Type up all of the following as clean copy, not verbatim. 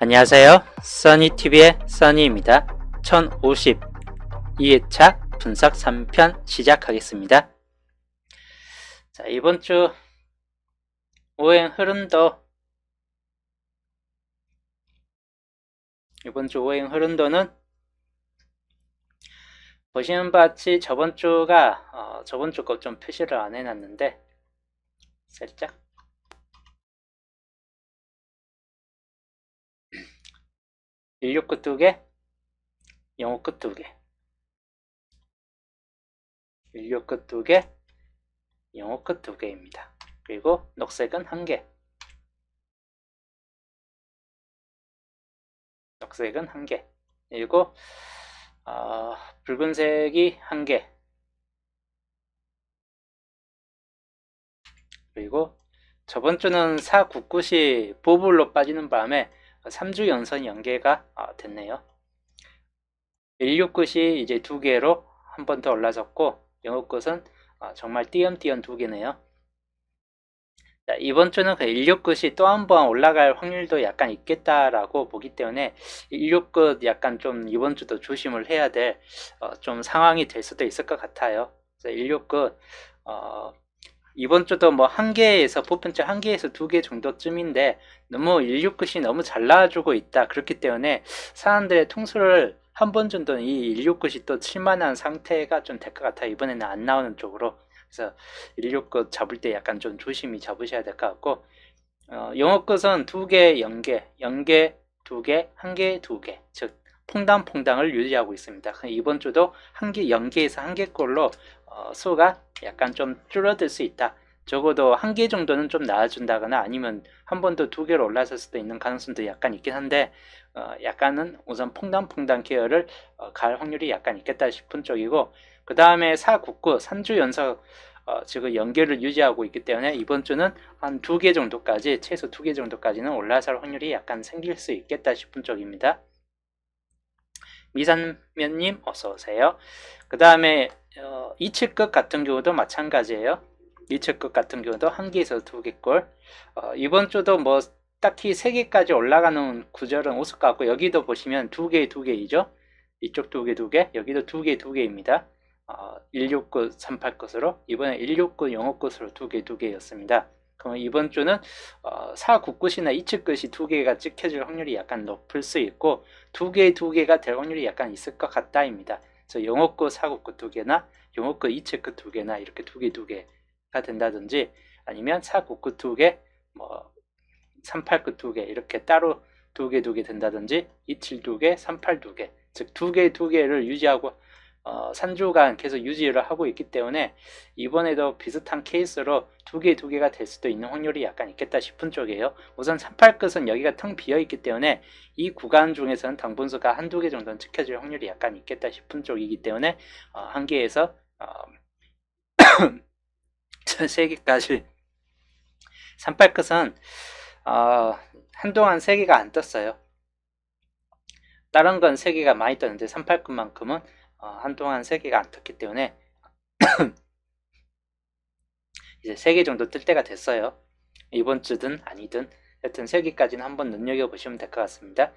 안녕하세요. 써니TV의 써니입니다. 1050 2회차 분석 3편 시작하겠습니다. 자, 이번 주 오행 흐름도는 보시는 바와 같이 저번 주 거 좀 표시를 안 해놨는데 살짝 169 2개, 059 2개, 169 2개, 059 2개입니다. 그리고 녹색은 1개, 그리고 붉은색이 1개, 그리고 저번 주는 499시 보불로 빠지는 바람에 3주 연선 연계가 됐네요. 169시 이제 2개로 한 번 더 올라섰고, 영업굿은 정말 띄엄띄엄 2개네요. 자, 이번 주는 그 169시 또 한 번 올라갈 확률도 약간 있겠다라고 보기 때문에 169 약간 좀 이번 주도 조심을 해야 될 좀 상황이 될 수도 있을 것 같아요. 그래서 169 이번 주도 뭐 1개에서 보편적 1개에서 2개 정도쯤인데 너무 169시 너무 잘 나와주고 있다. 그렇기 때문에 사람들의 통수를 한 번 정도는 이 169시 또 칠만한 상태가 좀 될 것 같아요. 이번에는 안 나오는 쪽으로. 그래서 169 잡을 때 약간 좀 조심히 잡으셔야 될 것 같고, 영업끝은 2개, 0개, 0개, 2개, 1개, 2개, 즉 퐁당퐁당을 유지하고 있습니다. 이번 주도 1개, 0개에서 1개꼴로 수가 약간 좀 줄어들 수 있다. 적어도 1개 정도는 좀 나와준다거나 아니면 한 번 더 2개로 올라설 수도 있는 가능성도 약간 있긴 한데, 약간은 우선 퐁당퐁당 계열을 갈 확률이 약간 있겠다 싶은 쪽이고, 그 다음에 499 3주 연속 지금 연계를 유지하고 있기 때문에 이번 주는 한 2개 정도까지, 최소 2개 정도까지는 올라설 확률이 약간 생길 수 있겠다 싶은 쪽입니다. 미산면님 어서오세요. 그 다음에 2층급 같은 경우도 마찬가지예요. 2층급 같은 경우도 1개에서 2개꼴. 이번 주도 뭐 딱히 3개까지 올라가는 구절은 없을 것 같고, 여기도 보시면 2개, 2개이죠. 이쪽 2개, 2개, 여기도 2개, 2개입니다. 169, 38 것으로, 이번에 169, 05 것으로 2개, 2개였습니다. 그럼 이번 주는 499시나 2층끝이 2개가 찍혀질 확률이 약간 높을 수 있고, 2개가 될 확률이 약간 있을 것 같다입니다. 그래서 059, 499 2개나 059, 2층끝 2개나 이렇게 2개가 된다든지, 아니면 499 2개, 뭐 38끝 2개 이렇게 따로 2개 된다든지, 27 2개, 38 2개, 즉 2개를 유지하고 3주간 계속 유지를 하고 있기 때문에 이번에도 비슷한 케이스로 2개가 될 수도 있는 확률이 약간 있겠다 싶은 쪽이에요. 우선 38끝은 여기가 텅 비어 있기 때문에 이 구간 중에서는 당분수가 한두 개 정도는 지켜질 확률이 약간 있겠다 싶은 쪽이기 때문에 1개에서 3개까지 38끝은 한동안 3개가 안 떴어요. 다른 건 3개가 많이 떴는데 38끝만큼은 한동안 3개가 안 떴기 때문에 이제 3개 정도 뜰 때가 됐어요. 이번 주든 아니든 여튼 3개까지는 한번 눈여겨보시면 될 것 같습니다.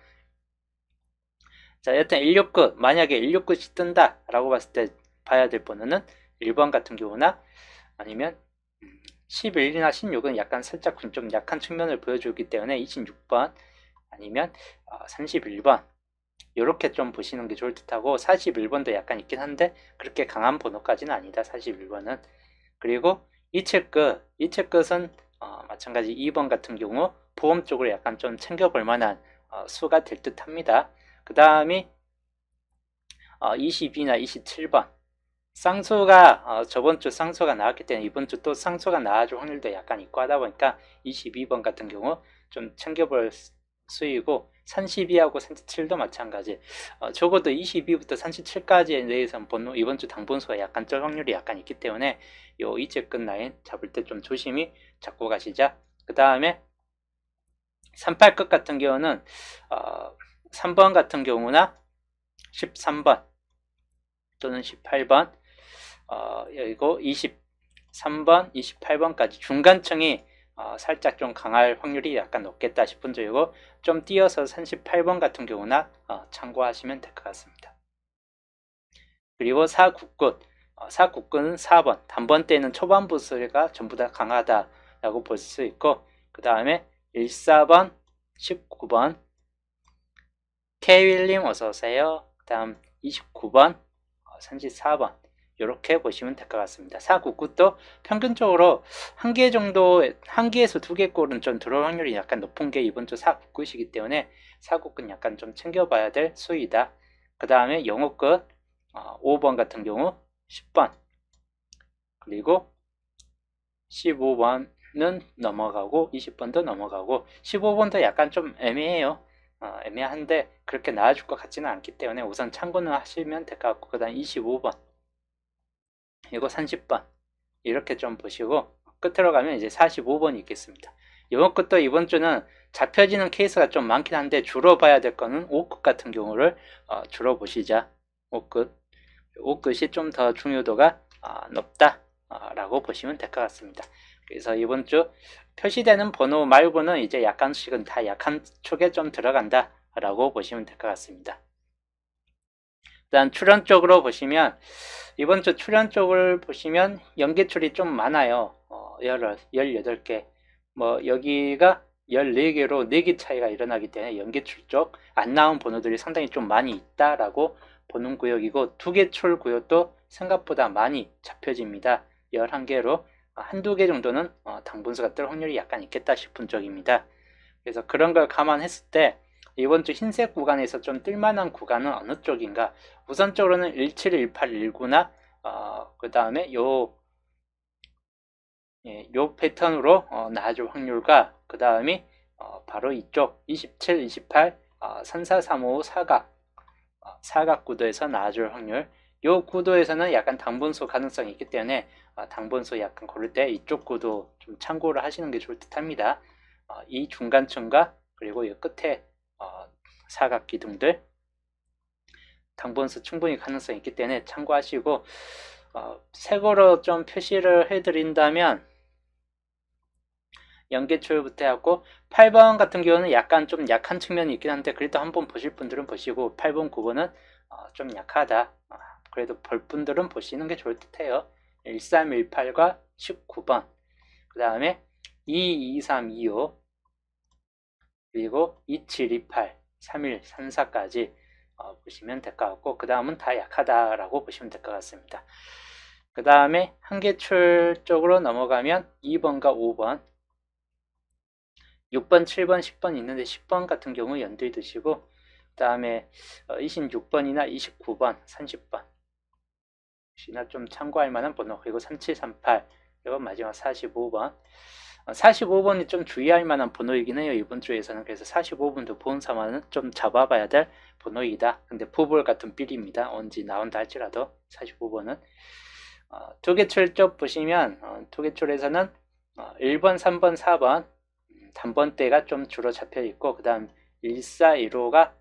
자, 여튼 169, 만약에 169시 뜬다 라고 봤을 때 봐야 될 번호는 1번 같은 경우나, 아니면 11이나 16은 약간 살짝 좀 약한 측면을 보여주기 때문에 26번, 아니면 31번 이렇게 좀 보시는 게 좋을 듯하고, 41번도 약간 있긴 한데 그렇게 강한 번호까지는 아니다. 41번은. 그리고 2층끝은 마찬가지 2번 같은 경우 보험 쪽으로 약간 좀 챙겨볼 만한 수가 될 듯 합니다. 그 다음이 22나 27번 쌍수가 저번 주 쌍수가 나왔기 때문에 이번 주 또 쌍수가 나와줄 확률도 약간 있고 하다 보니까 22번 같은 경우 좀 챙겨볼 수이고, 32하고 37도 마찬가지. 적어도 22부터 37까지에 대해서는 이번 주 당분수가 약간 쩔 확률이 약간 있기 때문에 요 이채끝 라인 잡을 때 좀 조심히 잡고 가시자. 그 다음에 38끝 같은 경우는 3번 같은 경우나 13번 또는 18번, 그리고 23번, 28번까지 중간층이 살짝 좀 강할 확률이 약간 높겠다 싶은 쪽이고, 좀 띄어서 38번 같은 경우나 참고하시면 될 것 같습니다. 그리고 사국군, 사국군은 4번, 단번대는 초반부 수가 전부 다 강하다라고 볼 수 있고, 그 다음에 14번, 19번, 케윌님 어서오세요. 그 다음 29번, 34번, 이렇게 보시면 될 것 같습니다. 사국굿도 평균적으로 한 개 정도, 한 개에서 두 개 골은 좀 들어올 확률이 약간 높은 게 이번 주 사국굿이기 때문에 사국굿 약간 좀 챙겨봐야 될 수이다. 그 다음에 영어끝 5번 같은 경우 10번, 그리고 15번은 넘어가고 20번도 넘어가고 15번도 약간 좀 애매해요. 애매한데 그렇게 나아줄 것 같지는 않기 때문에 우선 참고는 하시면 될 것 같고, 그 다음 25번, 이거 30번 이렇게 좀 보시고, 끝으로 가면 이제 45번이 있겠습니다. 이번 것도 이번 주는 잡혀지는 케이스가 좀 많긴 한데 주로 봐야 될 거는 5끝 같은 경우를 주로 보시자. 5끝, 5끝이 좀 더 중요도가 높다 라고 보시면 될 것 같습니다. 그래서 이번 주 표시되는 번호 말고는 이제 약간씩은 다 약한 쪽에 좀 들어간다 라고 보시면 될 것 같습니다. 일단 출연 쪽으로 보시면 이번 주 출연 쪽을 보시면 연계출이 좀 많아요. 18개, 뭐 여기가 14개로 4개 차이가 일어나기 때문에 연계출 쪽 안 나온 번호들이 상당히 좀 많이 있다라고 보는 구역이고, 2개 출 구역도 생각보다 많이 잡혀집니다. 11개로 한두 개 정도는 당분수가 뜰 확률이 약간 있겠다 싶은 쪽입니다. 그래서 그런 걸 감안했을 때 이번 주 흰색 구간에서 좀 뜰만한 구간은 어느 쪽인가? 우선적으로는 17, 18, 19나 그 다음에 요 패턴으로 나아질 확률과, 그 다음이 바로 이쪽 27, 28, 34, 35, 사각 구도에서 나아질 확률. 요 구도에서는 약간 당분수 가능성이 있기 때문에 당분수 약간 고를 때 이쪽 구도 좀 참고를 하시는 게 좋을 듯 합니다. 이 중간층과 그리고 이 끝에 사각 기둥들 당분수 충분히 가능성이 있기 때문에 참고하시고, 색으로 좀 표시를 해드린다면 연계출부터 하고 8번 같은 경우는 약간 좀 약한 측면이 있긴 한데 그래도 한번 보실 분들은 보시고, 8번, 9번은 좀 약하다, 그래도 볼 분들은 보시는 게 좋을 듯해요. 1318과 19번, 그 다음에 223, 25, 그리고 2728, 31, 34까지 보시면 될 것 같고, 그 다음은 다 약하다라고 보시면 될 것 같습니다. 그 다음에 한계출 쪽으로 넘어가면 2번과 5번, 6번, 7번, 10번 있는데 10번 같은 경우 연두에 두시고, 그 다음에 26번이나 29번, 30번 혹시나 좀 참고할 만한 번호, 그리고 3738, 그리고 마지막 45번. 45번이 좀 주의할 만한 번호이긴 해요, 이번 주에서는. 그래서 45번도 보험사만은 좀 잡아봐야 될 번호이다. 근데 포볼 같은 삘입니다. 언제 나온다 할지라도 45번은 두개출 쪽 보시면 두개출에서는 1번, 3번, 4번 단번대가 좀 주로 잡혀 있고, 그 다음 1415가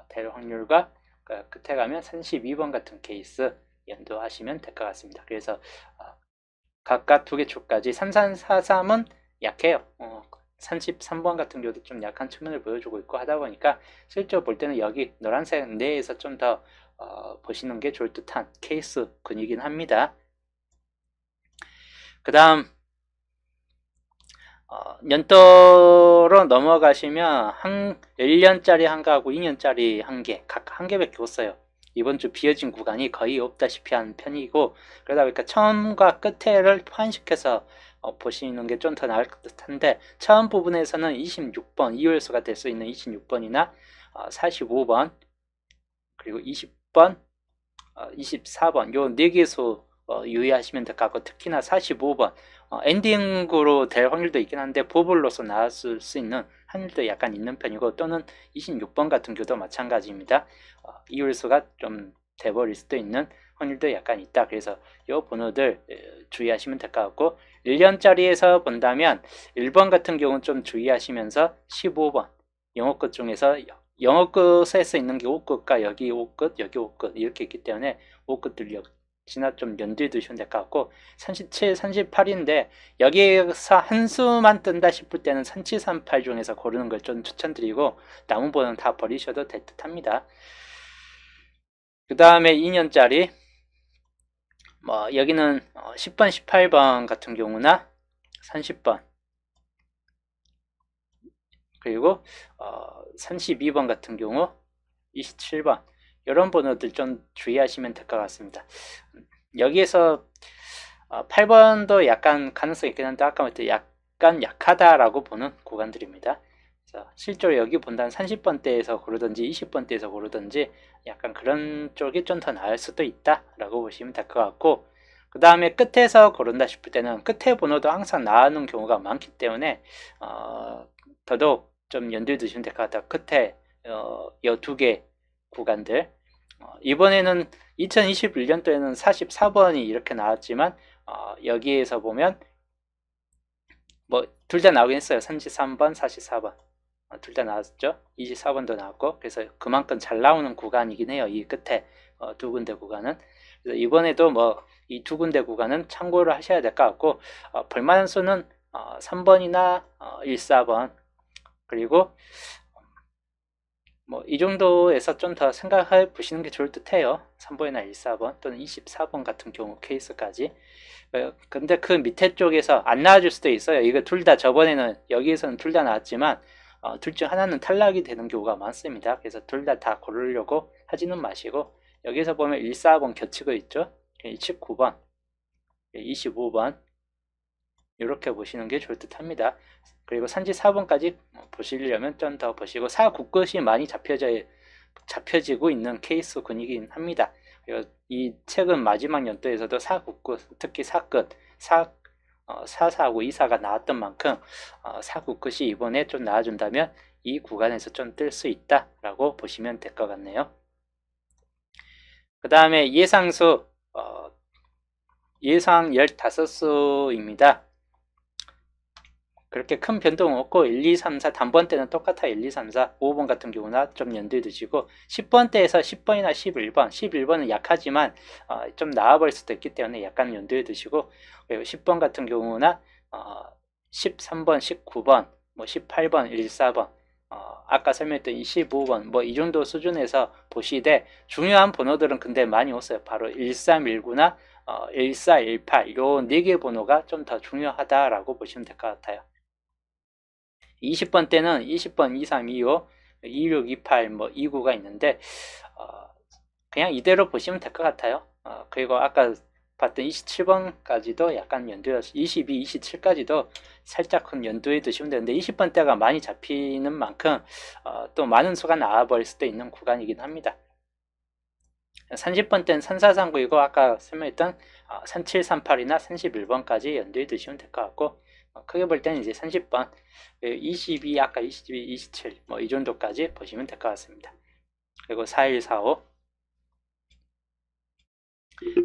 될 확률과, 끝에 가면 32번 같은 케이스 연도하시면 될 것 같습니다. 그래서 각각 두 개 축까지 3343은 약해요. 33번 같은 경우도 좀 약한 측면을 보여주고 있고 하다 보니까 실제로 볼 때는 여기 노란색 내에서 좀 더 보시는 게 좋을 듯한 케이스군이긴 합니다. 그 다음 연도로 넘어가시면 1년짜리 한 개하고 2년짜리 한 개, 각 한 개밖에 없어요. 이번 주 비어진 구간이 거의 없다시피 한 편이고, 그러다 보니까 처음과 끝에를 포함시켜서 보시는 게 좀 더 나을 듯한데, 처음 부분에서는 26번, 2월수가 될 수 있는 26번이나 45번, 그리고 20번, 24번 요 4개수 유의하시면 될 것 같고, 특히나 45번 엔딩으로 될 확률도 있긴 한데 보블로서 나왔을 수 있는 확률도 약간 있는 편이고, 또는 26번 같은 경우도 마찬가지입니다. 이율수가 좀 돼버릴 수도 있는 확률도 약간 있다. 그래서 이 번호들 주의하시면 될 것 같고, 1년짜리에서 본다면 1번 같은 경우는 좀 주의하시면서 15번 영어끝 중에서 영어끝에서 있는 게 5끝과 여기 5끝, 여기 5끝 이렇게 있기 때문에 5끝들 혹시나 좀 연두에 두시면 될 것 같고 37, 38인데 여기에서 한 수만 뜬다 싶을 때는 3738 중에서 고르는 걸 좀 추천드리고 남은 번은 다 버리셔도 될 듯 합니다. 그 다음에 2년짜리 뭐 여기는 10번, 18번 같은 경우나 30번 그리고 32번 같은 경우 27번 이런 번호들 좀 주의하시면 될 것 같습니다. 여기에서 8번도 약간 가능성이 있긴 한데 아까 말했듯이 약간 약하다라고 보는 구간들입니다. 실제로 여기 본다는 30번대에서 고르든지 20번대에서 고르든지 약간 그런 쪽이 좀 더 나을 수도 있다 라고 보시면 될 것 같고 그 다음에 끝에서 고른다 싶을 때는 끝에 번호도 항상 나오는 경우가 많기 때문에 더더욱 좀 연두에 두시면 될 것 같아요. 끝에 이 두 개 구간들 이번에는 2021년도에는 44번이 이렇게 나왔지만 여기에서 보면 뭐 둘 다 나오긴 했어요. 33번, 44번 둘 다 나왔죠. 24번도 나왔고 그래서 그만큼 잘 나오는 구간이긴 해요. 이 끝에 두 군데 구간은. 그래서 이번에도 뭐 이 두 군데 구간은 참고를 하셔야 될 것 같고 볼만한 수는 3번이나 14번 그리고 뭐 이 정도에서 좀 더 생각해 보시는 게 좋을 듯 해요. 3번이나 14번 또는 24번 같은 경우 케이스까지. 근데 그 밑에 쪽에서 안 나와줄 수도 있어요. 이거 둘 다 저번에는 여기에서는 둘 다 나왔지만 둘 중 하나는 탈락이 되는 경우가 많습니다. 그래서 둘 다 고르려고 하지는 마시고 여기서 보면 14번 겹치고 있죠. 19번, 25번 이렇게 보시는 게 좋을 듯 합니다. 그리고 34번까지 보시려면 좀 더 보시고 4국끝이 많이 잡혀지고 있는 케이스 군이긴 합니다. 그리고 이 책은 마지막 연도에서도 4국끝, 특히 4끝, 4하고 2사가 나왔던 만큼 4국끝이 이번에 좀 나와준다면 이 구간에서 좀 뜰 수 있다라고 보시면 될 것 같네요. 그 다음에 예상수, 예상 15수입니다. 그렇게 큰 변동 없고 1, 2, 3, 4 단번대는 똑같아요. 1, 2, 3, 4, 5번 같은 경우나 좀 연두에 두시고 10번대에서 10번이나 11번 11번은 약하지만 좀 나와버릴 수도 있기 때문에 약간 연두에 두시고 그리고 10번 같은 경우나 13번, 19번, 뭐 18번, 14번 아까 설명했던 25번 뭐 이 정도 수준에서 보시되 중요한 번호들은 근데 많이 없어요. 바로 1319나 1418 요 4개 번호가 좀 더 중요하다라고 보시면 될 것 같아요. 20번 때는 20번, 23, 25, 26, 28, 뭐 29가 있는데 그냥 이대로 보시면 될 것 같아요. 그리고 아까 봤던 27번까지도 약간 연두여서 22, 27까지도 살짝 큰 연두에 두시면 되는데 20번 대가 많이 잡히는 만큼 또 많은 수가 나와버릴 수도 있는 구간이긴 합니다. 30번 때는 3439이고 아까 설명했던 3738이나 31번까지 연두에 두시면 될 것 같고 크게 볼 때는 이제 30번, 22, 아까 22, 27 뭐 이 정도까지 보시면 될 것 같습니다. 그리고 4145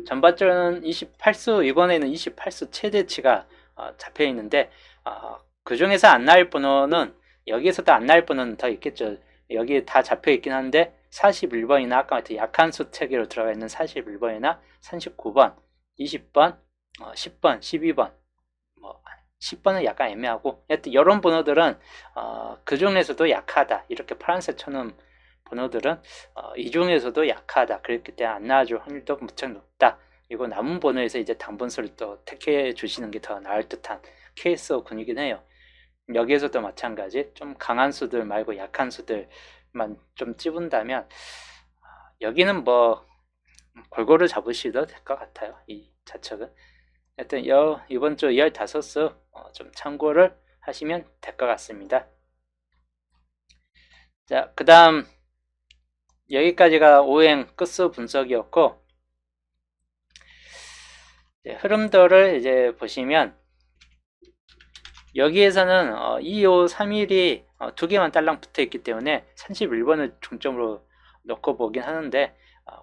전반전은 28수 이번에는 28수 최대치가 잡혀 있는데 그 중에서 안 나올 번호는 여기에서도 안 나올 번호는 더 있겠죠. 여기에 다 잡혀 있긴 한데 41번이나 아까 말했던 약한 수 체계로 들어가 있는 41번이나 39번, 20번, 10번, 12번 뭐 10번은 약간 애매하고 하여튼 이런 번호들은 그 중에서도 약하다. 이렇게 파란색 쳐놓은 번호들은 이 중에서도 약하다. 그렇기 때문에 안 나와줄 확률도 무척 높다. 그리고 남은 번호에서 이제 당분수를 또 택해 주시는 게 더 나을 듯한 케이스 군이긴 해요. 여기에서도 마찬가지 좀 강한 수들 말고 약한 수들만 좀 찝은다면 여기는 뭐 골고루 잡으셔도 될 것 같아요. 이 좌측은. 하여튼 이번 주 15수 좀 참고를 하시면 될 것 같습니다. 자, 그 다음 여기까지가 5행 끝수 분석이었고 흐름도를 이제 보시면 여기에서는 2, 5, 3일이 두 개만 딸랑 붙어 있기 때문에 31번을 중점으로 놓고 보긴 하는데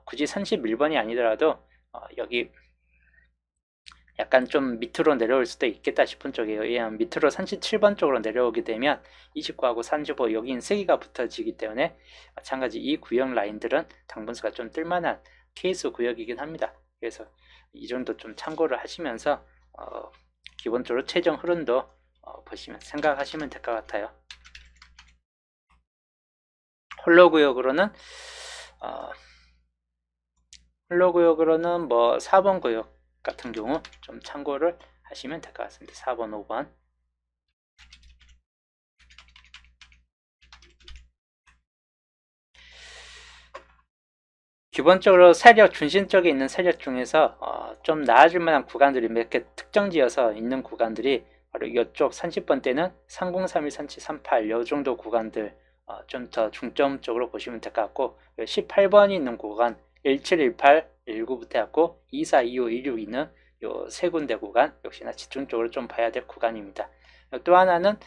굳이 31번이 아니더라도 여기 약간 좀 밑으로 내려올 수도 있겠다 싶은 쪽이에요. 왜냐하면 밑으로 37번 쪽으로 내려오게 되면 29하고 35 여긴 3개가 붙어지기 때문에 마찬가지 이 구역 라인들은 당분수가 좀 뜰만한 케이스 구역이긴 합니다. 그래서 이 정도 좀 참고를 하시면서 기본적으로 최종 흐름도 보시면 생각하시면 될 것 같아요. 홀로 구역으로는 뭐 4번 구역 같은 경우 좀 참고를 하시면 될 것 같습니다. 4번, 5번. 기본적으로 세력 중심 쪽에 있는 세력 중에서 좀 나아질 만한 구간들이 몇 개 특정 지어서 있는 구간들이 바로 이쪽 30번대는 3031, 3738 요 정도 구간들 좀 더 중점적으로 보시면 될 것 같고 18번이 있는 구간 1718, 19부터 해갖고 24, 25, 26 있는 요 세 군데 구간 역시나 집중적으로 좀 봐야 될 구간입니다. 또 하나는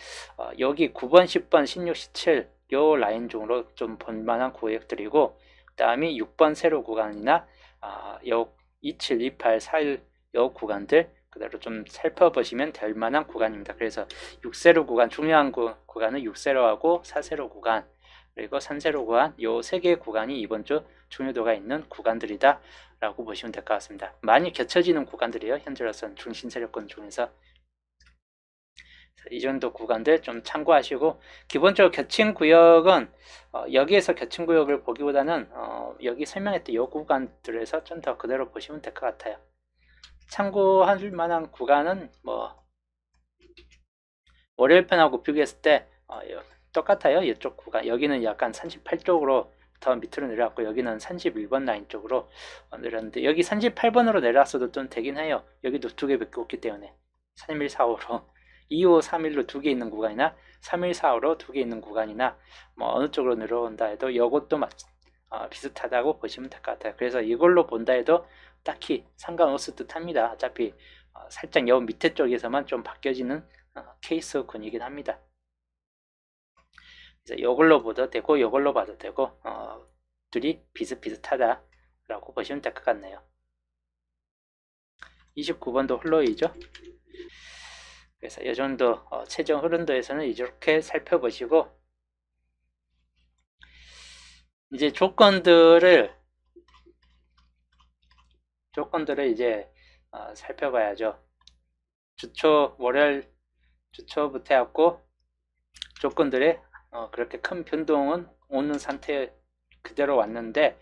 여기 9번, 10번, 16, 17 요 라인 중으로 좀 볼만한 구역들이고 그 다음에 6번 세로 구간이나 요 27, 28, 41 요 구간들 그대로 좀 살펴보시면 될 만한 구간입니다. 그래서 6세로 구간, 중요한 구간은 6세로하고 4세로 구간 그리고 3세로 구간 요 세 개의 구간이 이번 주 중요도가 있는 구간들이다 라고 보시면 될 것 같습니다. 많이 겹쳐지는 구간들이에요. 현재로서는 중심 세력권 중에서 이 정도 구간들 좀 참고하시고 기본적으로 겹친 구역은 여기에서 겹친 구역을 보기보다는 여기 설명했던 이 구간들에서 좀 더 그대로 보시면 될 것 같아요. 참고할 만한 구간은 뭐 월요일 편하고 비교했을 때 똑같아요. 이쪽 구간 여기는 약간 38쪽으로 더 밑으로 내려왔고 여기는 31번 라인 쪽으로 내렸는데 여기 38번으로 내려왔어도 좀 되긴 해요. 여기도 두 개밖에 없기 때문에 3145로 25, 31로 두 개 있는 구간이나 3145로 두 개 있는 구간이나 뭐 어느 쪽으로 내려온다 해도 이것도 비슷하다고 보시면 될 것 같아요. 그래서 이걸로 본다 해도 딱히 상관없을 듯 합니다. 어차피 살짝 여 밑에 쪽에서만 좀 바뀌어지는 케이스군이긴 합니다. 그래서 이걸로 봐도 되고 이걸로 봐도 되고 둘이 비슷비슷하다라고 보시면 될 것 같네요. 29번도 홀로이죠. 그래서 이 정도 최종 흐름도에서는 이렇게 살펴보시고 이제 조건들을 이제 살펴봐야죠. 월요일 주초부터 해갖고 조건들의 그렇게 큰 변동은 오는 상태 그대로 왔는데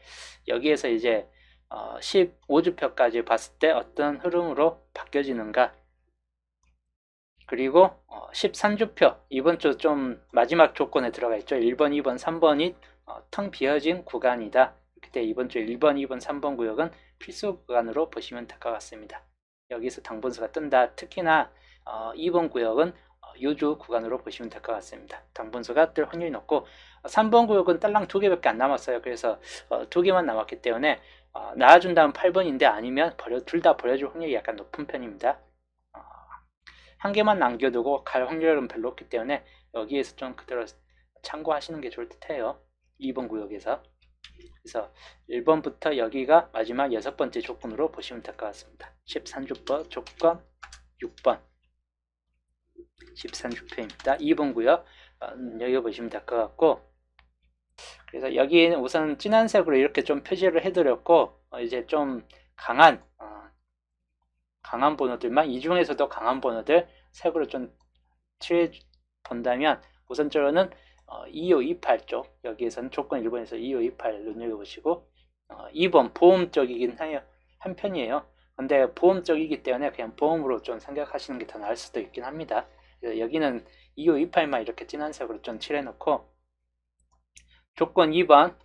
여기에서 이제 15주표까지 봤을 때 어떤 흐름으로 바뀌어지는가 그리고 13주표 이번 주 좀 마지막 조건에 들어가 있죠. 1번, 2번, 3번이 텅 비어진 구간이다. 그때 이번 주 1번, 2번, 3번 구역은 필수 구간으로 보시면 될 것 같습니다. 여기서 당분수가 뜬다. 특히나 2번 구역은 요주 구간으로 보시면 될 것 같습니다. 당분수가 뜰 확률이 높고 3번 구역은 딸랑 2개밖에 안 남았어요. 그래서 2개만 남았기 때문에 나와준다면 8번인데 아니면 둘 다 버려줄 확률이 약간 높은 편입니다. 한 개만 남겨두고 갈 확률은 별로 없기 때문에 여기에서 좀 그대로 참고하시는 게 좋을 듯해요. 2번 구역에서. 그래서 1번부터 여기가 마지막 6번째 조건으로 보시면 될 것 같습니다. 13주표 조건 6번 13주표입니다. 2번 구역 여기 보시면 될 것 같고 그래서 여기는 우선 진한 색으로 이렇게 좀 표시를 해드렸고 이제 좀 강한 번호들만 이 중에서도 강한 번호들 색으로 좀 칠해 본다면 우선적으로는 2528 쪽 여기에서는 조건 1번에서 2528 눈여겨보시고 2번 보험 쪽이긴 한 편이에요. 근데 보험 쪽이기 때문에 그냥 보험으로 좀 생각하시는 게 더 나을 수도 있긴 합니다. 그래서 여기는 2528만 이렇게 진한 색으로 좀 칠해 놓고 조건 2번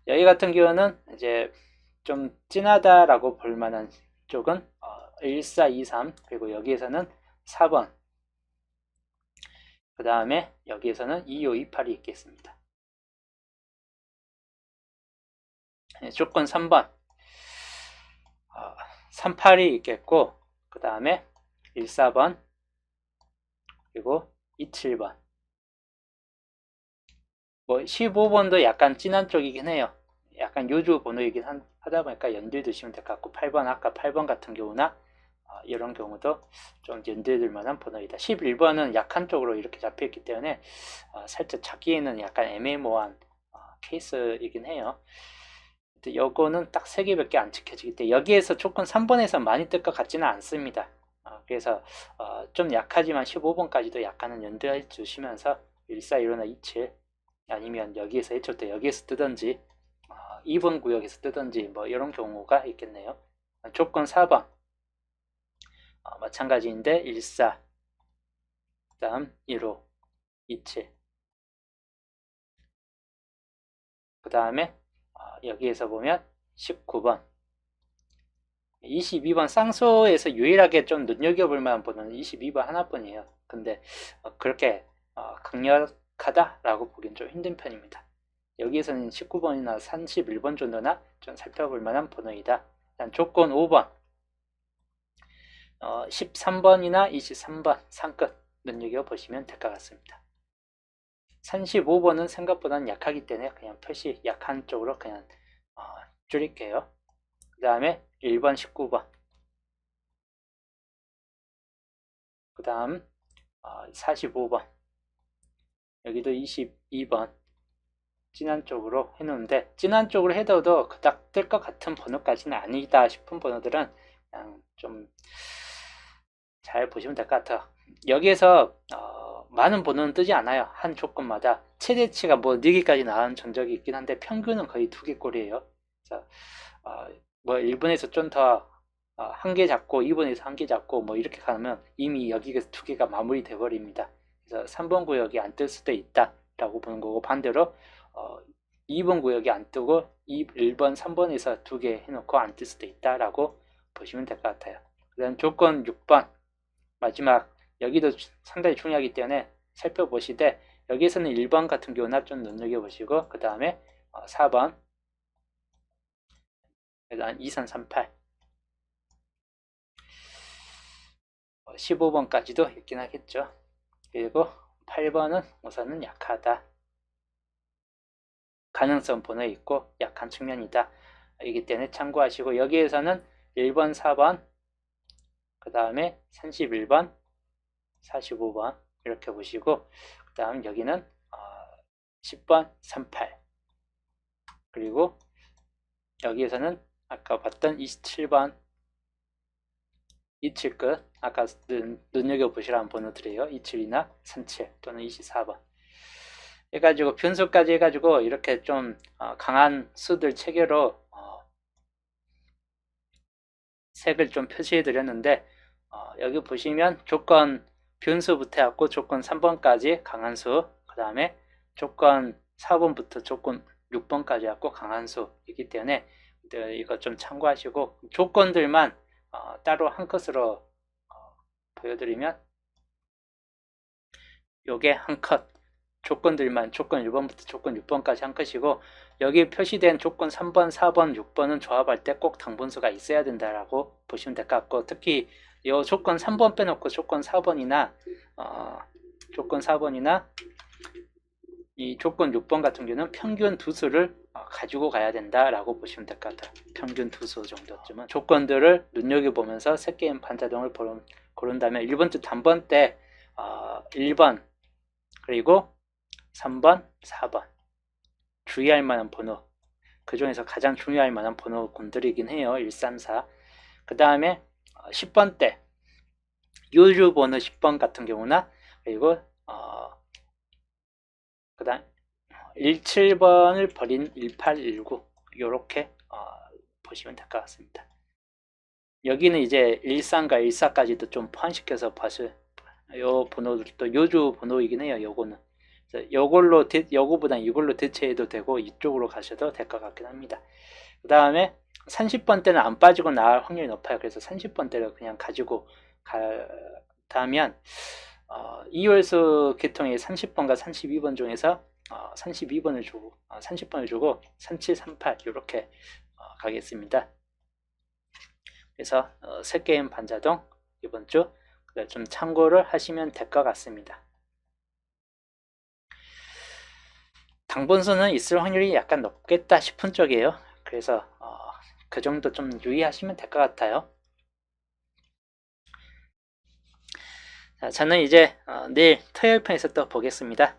여기 같은 경우는 이제 좀 진하다라고 볼 만한 쪽은 1423 그리고 여기에서는 4번 그 다음에 여기에서는 2528이 있겠습니다. 조건 3번 38이 있겠고 그 다음에 14번 그리고 27번 뭐 15번도 약간 진한 쪽이긴 해요. 약간 요주 번호이긴 하다 보니까 연두에 두시면 될 것 같고 8번 아까 8번 같은 경우나 이런 경우도 좀 연두에 둘 만한 번호이다. 11번은 약한 쪽으로 이렇게 잡혀있기 때문에 살짝 찾기에는 약간 애매모호한 케이스이긴 해요. 요거는 딱 3개밖에 안 지켜지기 때문에 여기에서 조건 3번에서 많이 뜰 것 같지는 않습니다. 그래서 좀 약하지만 15번까지도 약간은 염두해 주시면서 1415나 27 아니면 여기에서 애초부터 여기에서 뜨든지 2번 구역에서 뜨든지 뭐 이런 경우가 있겠네요. 조건 4번 마찬가지인데 14 그 다음 15 27 그 다음에 여기에서 보면 19번 22번 쌍소에서 유일하게 좀 눈여겨볼 만한 번호는 22번 하나뿐이에요. 근데 그렇게 강력하다라고 보기엔 좀 힘든 편입니다. 여기에서는 19번이나 31번 정도나 좀 살펴볼 만한 번호이다. 일단 조건 5번 13번이나 23번 상끝 눈여겨보시면 될 것 같습니다. 35번은 생각보다는 약하기 때문에 그냥 표시 약한 쪽으로 그냥 줄일게요. 그 다음에 1번 19번 그 다음 45번 여기도 22번 진한 쪽으로 해놓는데 진한 쪽으로 해둬도 그닥 뜰 것 같은 번호까지는 아니다 싶은 번호들은 그냥 좀 잘 보시면 될 것 같아요. 여기에서 많은 번호는 뜨지 않아요. 한 조건마다 최대치가 뭐 4개까지 나온 전적이 있긴 한데 평균은 거의 2개 꼴이에요. 그래서 뭐 1번에서 좀 더 1개 잡고 2번에서 1개 잡고 뭐 이렇게 가면 이미 여기에서 2개가 마무리돼 버립니다. 그래서 3번 구역이 안 뜰 수도 있다 라고 보는 거고, 반대로 2번 구역이 안 뜨고 1번 3번에서 2개 해놓고 안 뜰 수도 있다 라고 보시면 될 것 같아요. 그 다음 조건 6번 마지막 여기도 상당히 중요하기 때문에 살펴보시되, 여기에서는 1번 같은 경우나 좀 눈여겨보시고 그 다음에 4번 그다음 2338 15번까지도 있긴 하겠죠. 그리고 8번은 우선은 약하다, 가능성 번호에 있고 약한 측면이다 이기 때문에 참고하시고, 여기에서는 1번 4번 그 다음에 31번 45번 이렇게 보시고, 그 다음 여기는 10번 38 그리고 여기에서는 아까 봤던 27번 27 끝, 아까 눈여겨보시라는 번호들이에요. 27이나 37 또는 24번 해가지고 변수까지 해가지고 이렇게 좀 강한 수들 체계로 색을 좀 표시해 드렸는데, 여기 보시면 조건 변수부터 해갖고 조건 3번까지 강한 수, 그 다음에 조건 4번부터 조건 6번까지 해갖고 강한 수이기 때문에 이거 좀 참고하시고, 조건들만 따로 한 컷으로 보여드리면 요게 한 컷, 조건들만 조건 1번부터 조건 6번까지 한 컷이고, 여기 표시된 조건 3번, 4번, 6번은 조합할 때 꼭 당분수가 있어야 된다라고 보시면 될 것 같고, 특히 이 조건 3번 빼놓고 조건 4번이나 조건 4번이나 이 조건 6번 같은 경우는 평균 두수를 가지고 가야 된다라고 보시면 될 것 같아요. 평균 두수 정도쯤은 조건들을 눈여겨보면서 셋게임 반자동을 고른다면 1번째 단번 때 1번 그리고 3번, 4번 주의할 만한 번호, 그 중에서 가장 중요할 만한 번호군들이긴 해요. 1, 3, 4. 그 다음에 10번 때 요주 번호 10번 같은 경우나, 그리고 그 다음 17번을 버린 18, 19 요렇게 보시면 될 것 같습니다. 여기는 이제 13과 14까지도 좀 포함시켜서 봐서 요 번호들도 요주 번호이긴 해요. 요거는 요걸로 요거보단 이걸로 대체해도 되고 이쪽으로 가셔도 될 것 같긴 합니다. 그 다음에 30번 때는 안 빠지고 나갈 확률이 높아요. 그래서 30번 때를 그냥 가지고 가다면 2월수 계통의 30번과 32번 중에서 32번을 주고 30번을 주고 37, 38 이렇게 가겠습니다. 그래서 셋게임 반자동 이번 주 좀 참고를 하시면 될 것 같습니다. 당분수는 있을 확률이 약간 높겠다 싶은 쪽이에요. 그래서 그 정도 좀 유의하시면 될 것 같아요. 자, 저는 이제 내일 토요일 편에서 또 보겠습니다.